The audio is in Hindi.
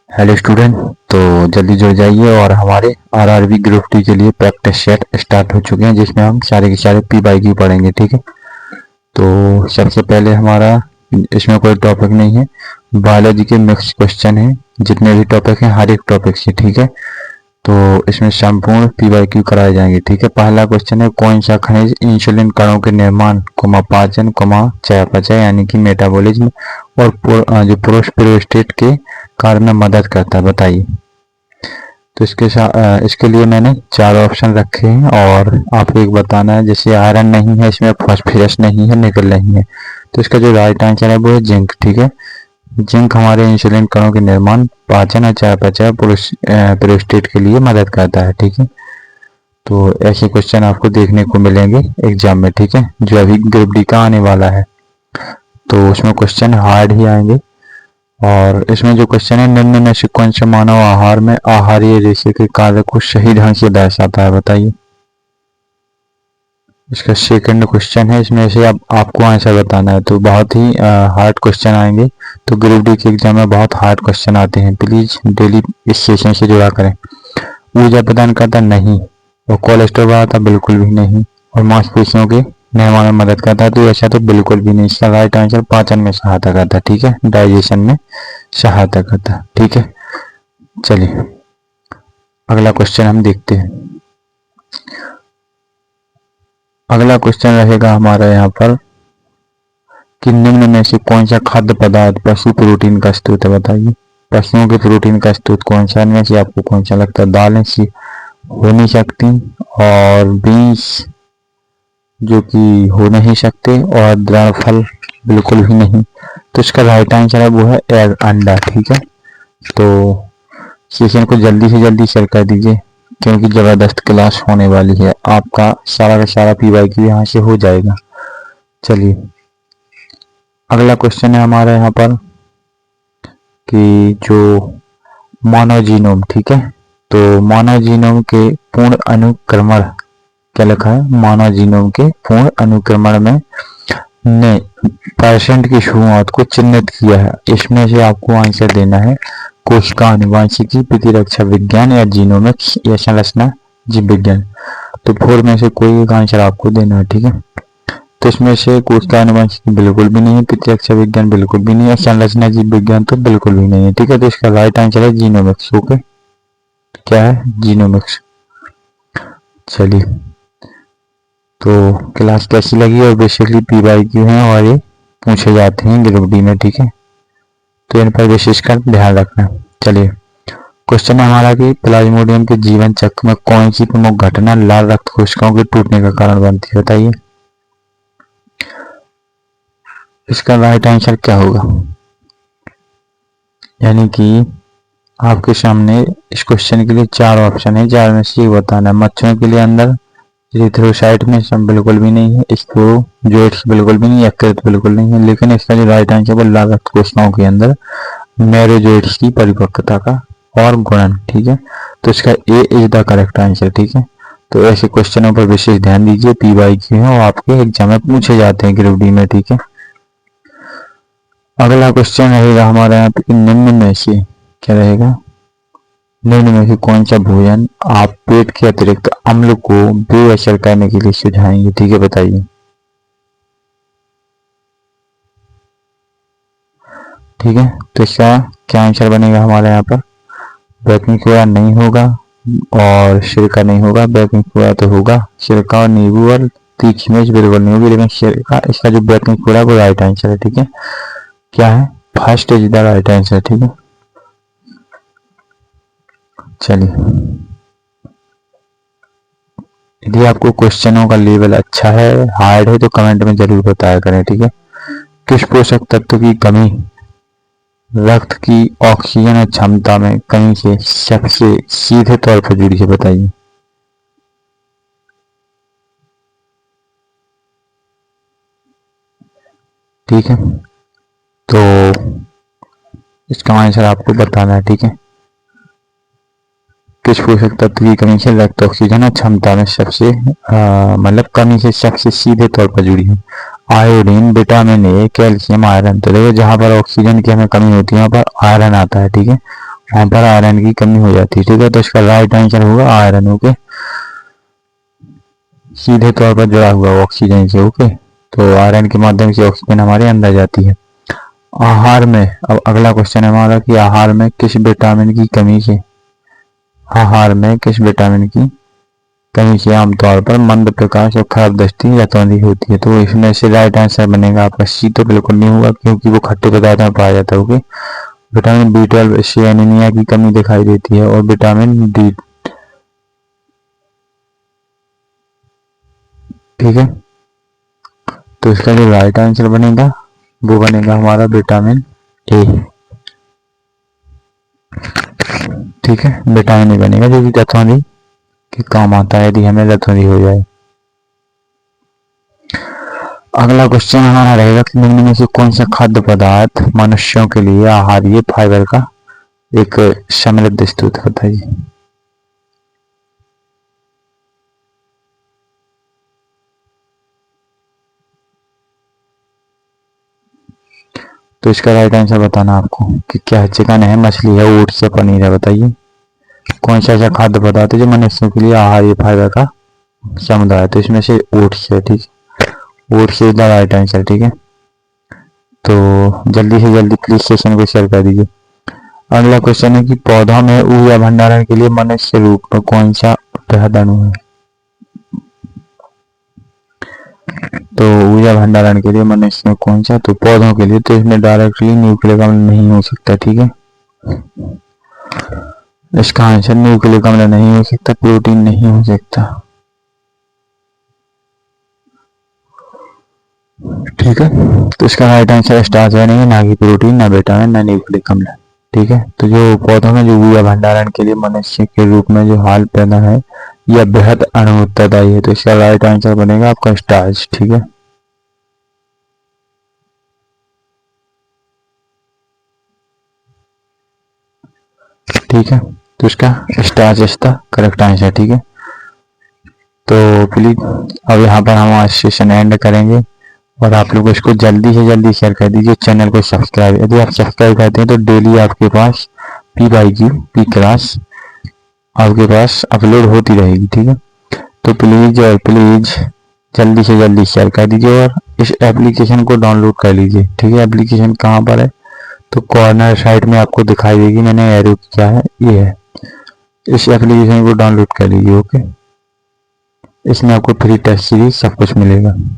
Hello student. तो जल्दी जुड़ जाइए और हमारे आरआरबी ग्रुप डी के लिए प्रैक्टिस सेट स्टार्ट हो चुके हैं जिसमें हम सारे के सारे पी बाई क्यू पढ़ेंगे। ठीक है, तो सबसे पहले हमारा इसमें कोई टॉपिक नहीं है, बायोलॉजी के मिक्स क्वेश्चन है। जितने भी टॉपिक हैं हर एक टॉपिक से, ठीक है, तो इसमें संपूर्ण पी बाई क्यू कराए जाएंगे। ठीक है, पहला क्वेश्चन है कौन सा खनिज इंसुलिन कणों के निर्माण, पाचन, चयापचय यानी कि मेटाबॉलिज्म और जो पुरुष प्रोस्टेट के कार्य में मदद करता है, बताइए। तो इसके लिए मैंने चार ऑप्शन रखे हैं और आपको एक बताना है, जैसे आयरन नहीं है इसमें, फास्फोरस नहीं है, निकल नहीं है, तो इसका जो राइट आंसर है वो है जिंक। ठीक है, जिंक हमारे इंसुलिन कणों के निर्माण, पाचन और चयापचय प्रोस्टेट के लिए मदद करता है। ठीक है, तो ऐसे क्वेश्चन आपको देखने को मिलेंगे एग्जाम में। ठीक है, जो अभी ग्रुप डी का आने वाला है तो उसमें क्वेश्चन हार्ड ही आएंगे। और इसमें जो क्वेश्चन है, निम्न में से कौन सा मानव आहार में आहारीय रेशे के कार्य को सही ढंग से दर्शाता है, बताइए। इसका सेकंड क्वेश्चन है, इसमें से आपको आंसर बताना है। तो बहुत ही हार्ड क्वेश्चन आएंगे, तो ग्रुप डी के एग्जाम में बहुत हार्ड क्वेश्चन आते हैं, प्लीज डेली इस सेशन से जुड़ा करें। ऊर्जा प्रदान करता नहीं, और कोलेस्ट्रॉल बढ़ाता बिल्कुल भी नहीं, और मांसपेशियों के निर्माण में मदद करता है, तो ऐसा तो बिल्कुल भी नहीं। इसका राइट आंसर पाचन में सहायता करता है। ठीक है, डाइजेशन में सहायता करता है। ठीक है, चलिए अगला क्वेश्चन हम देखते हैं। अगला क्वेश्चन रहेगा हमारा यहाँ पर कि निम्न में से कौन सा खाद्य पदार्थ पशु प्रोटीन का स्रोत है, बताइए। पशुओं के प्रोटीन का स्रोत कौन सा है, इनमें से आपको कौन सा लगता है। दालें सी हो नहीं सकती, और बीन्स जो कि हो नहीं सकते, और दृढ़ फल बिल्कुल भी नहीं। तो इसका राइट आंसर है वो है एग, अंडा। ठीक है, तो सेशन को जल्दी से जल्दी शेयर कर दीजिए, क्योंकि जबरदस्त क्लास होने वाली है। आपका सारा का सारा पी वाई क्यू यहाँ से हो जाएगा। चलिए अगला क्वेश्चन है हमारा यहाँ पर कि जो मानव जीनोम, ठीक है, तो मानव जीनोम के पूर्ण अनुक्रमण क्या लिखा है, मानव जीनोम के पूर्ण अनुक्रमण में ने परसेंट की शुरुआत को चिन्हित किया है। इसमें से आपको आंसर देना है कोशिका आनुवंशिकी, प्रतिरक्षा विज्ञान या जीनोमिक्स या संरचना जीव विज्ञान। तो फोर में से कोई एक आंसर आपको देना है। ठीक है, तो इसमें से कोशिका आनुवंशिकी बिल्कुल भी नहीं है, प्रतिरक्षा विज्ञान बिल्कुल भी नहीं है, संरचना जीव विज्ञान तो बिल्कुल भी नहीं है। ठीक है, तो इसका राइट आंसर है जीनोमिक्स। ओके, क्या है, जीनोमिक्स। चलिए, तो क्लास कैसी लगी, और बेसिकली पी वाई क्यू है और ये पूछे जाते हैं ग्रुप डी में। ठीक है, तो इन पर विशेषकर ध्यान रखना। चलिए क्वेश्चन है हमारा कि प्लाज्मोडियम के जीवन चक्र में कौन सी प्रमुख घटना लाल रक्त कोशिकाओं के टूटने का कारण बनती है, बताइए। इसका राइट आंसर क्या होगा, यानी कि आपके सामने इस क्वेश्चन के लिए चार ऑप्शन है, चार में से एक बताना है। मच्छरों के लिए अंदर एरिथ्रोसाइट में सब बिल्कुल भी नहीं है, स्पोरोजोइट्स बिल्कुल भी नहीं, यकृत बिल्कुल नहीं है, लेकिन इसका जो राइट आंसर है लाल रक्त कोशिकाओं के अंदर मेरोजोइट्स की परिपक्वता का और गुणन। ठीक है, तो इसका ए इज द करेक्ट आंसर। ठीक है, तो ऐसे क्वेश्चनों पर विशेष ध्यान दीजिए, पी वाई क्यू है और आपके एग्जाम में पूछे जाते हैं ग्रुप डी में। ठीक है, अगला क्वेश्चन रहेगा हमारा यहाँ पे निम्न में से क्या रहेगा, निम्न में से कौन सा भोजन आप पेट के अतिरिक्त अम्ल को बेअसर करने के लिए सुझाएंगे। ठीक है, बताइए। ठीक है, तो इसका क्या आंसर बनेगा हमारे यहाँ पर, बेकिंग सोडा नहीं होगा और सिरका नहीं होगा। बेकिंग सोडा तो होगा, सिरका और नींबू और तीखी मिर्च बिल्कुल नहीं होगी, लेकिन सिरका, इसका जो बेकिंग सोडा वो राइट आंसर है। ठीक है, क्या है, first is the right answer. ठीक है, चलिए यदि आपको क्वेश्चनों का लेवल अच्छा है, हार्ड है, तो कमेंट में जरूर बताया करें। ठीक है, किस पोषक तत्व की कमी रक्त की ऑक्सीजन क्षमता में कमी से सबसे सीधे तौर पर जुड़ी है, बताइए। ठीक है, तो इसका आंसर आपको बताना है। ठीक है, किस पोषक तत्व की कमी से रक्त ऑक्सीजन क्षमता में सबसे मतलब कमी से सबसे सीधे तौर पर जुड़ी है। Iodine, vitamin A, calcium, iron. तो देखो जहां पर ऑक्सीजन की हमें कमी होती है वहां पर आयरन आता है। ठीक है, यहाँ पर आयरन की कमी हो जाती है। ठीक है, तो इसका राइट आंसर होगा आयरन। ओके, सीधे तौर पर जुड़ा हुआ ऑक्सीजन से। ओके, तो आयरन के माध्यम से ऑक्सीजन हमारे अंदर जाती है। आहार में, अब अगला क्वेश्चन है हमारा कि आहार में किस विटामिन की कमी से, आहार में किस विटामिन की कमी से आमतौर पर मंद प्रकाश और खराब दृष्टि रतौंधी होती है। तो इसमें से राइट आंसर बनेगा आपका सी। तो बिल्कुल नहीं होगा, क्योंकि वो खट्टे पदार्थ में पाया जाता है। ओके, विटामिन B12 से एनीमिया की कमी दिखाई देती है, और विटामिन डी। ठीक है, तो इसका जो राइट आंसर बनेगा वो बनेगा हमारा विटामिन ए। ठीक है, विटामिन ए बनेगा, जो कि रतौंधी के काम आता है यदि हमें रतौंधी हो जाए। अगला क्वेश्चन हमारा रहेगा कि निम्न में से कौन सा खाद्य पदार्थ मनुष्यों के लिए आहारीय फाइबर का एक समृद्ध स्रोत है, बताइए। तो इसका राइट आंसर बताना आपको कि क्या है, चिकन है, मछली है, ओट्स या पनीर है, बताइए कौन सा ऐसा खाद्य पदार्थ है जो मनुष्यों के लिए आहारीय फाइबर का समुदाय है। तो इसमें से ओट्स है। ठीक, oats is the right answer. ठीक है, तो जल्दी से जल्दी प्लीज सेशन को शेयर कर दीजिए। अगला क्वेश्चन है कि पौधों में ऊर्जा भंडारण के लिए मनुष्य रूप में कौन सा बृहद अणु है। तो ऊर्जा भंडारण के लिए मनुष्य में कौन सा, तो पौधों के लिए तो इसमें डायरेक्टली न्यूक्लिक अम्ल नहीं हो सकता। ठीक है, इसका आंसर न्यूक्लिक अम्ल नहीं हो सकता, प्रोटीन नहीं हो सकता। ठीक है, तो इसका राइट आंसर स्टार्च बनेगा, ना कि प्रोटीन, ना विटामिन, ना न्यूक्लिक अम्ल। ठीक है, तो जो पौधों में जो ऊर्जा भंडारण के लिए मनुष्य के रूप में जो हाल पैदा है यह बेहद अणु उत्तरदायी है। तो इसका राइट आंसर बनेगा आपका स्टार्च। ठीक है, ठीक है, तो इसका starch is the correct answer. ठीक है, तो प्लीज अब यहाँ पर हम आज सेशन एंड करेंगे, और आप लोग इसको जल्दी से जल्दी शेयर कर दीजिए। चैनल को सब्सक्राइब, यदि आप सब्सक्राइब करते हैं तो डेली आपके पास पी क्लास आपके पास अपलोड होती रहेगी। ठीक है, तो प्लीज और प्लीज जल्दी से जल्दी शेयर कर दीजिए, और इस एप्लीकेशन को डाउनलोड कर लीजिए। ठीक है, एप्लीकेशन कहाँ पर है, तो कॉर्नर साइड में आपको दिखाई देगी, मैंने एरो किया है, ये है। इस एप्लीकेशन को डाउनलोड कर लीजिए। ओके, इसमें आपको फ्री टेस्ट सीरीज सब कुछ मिलेगा।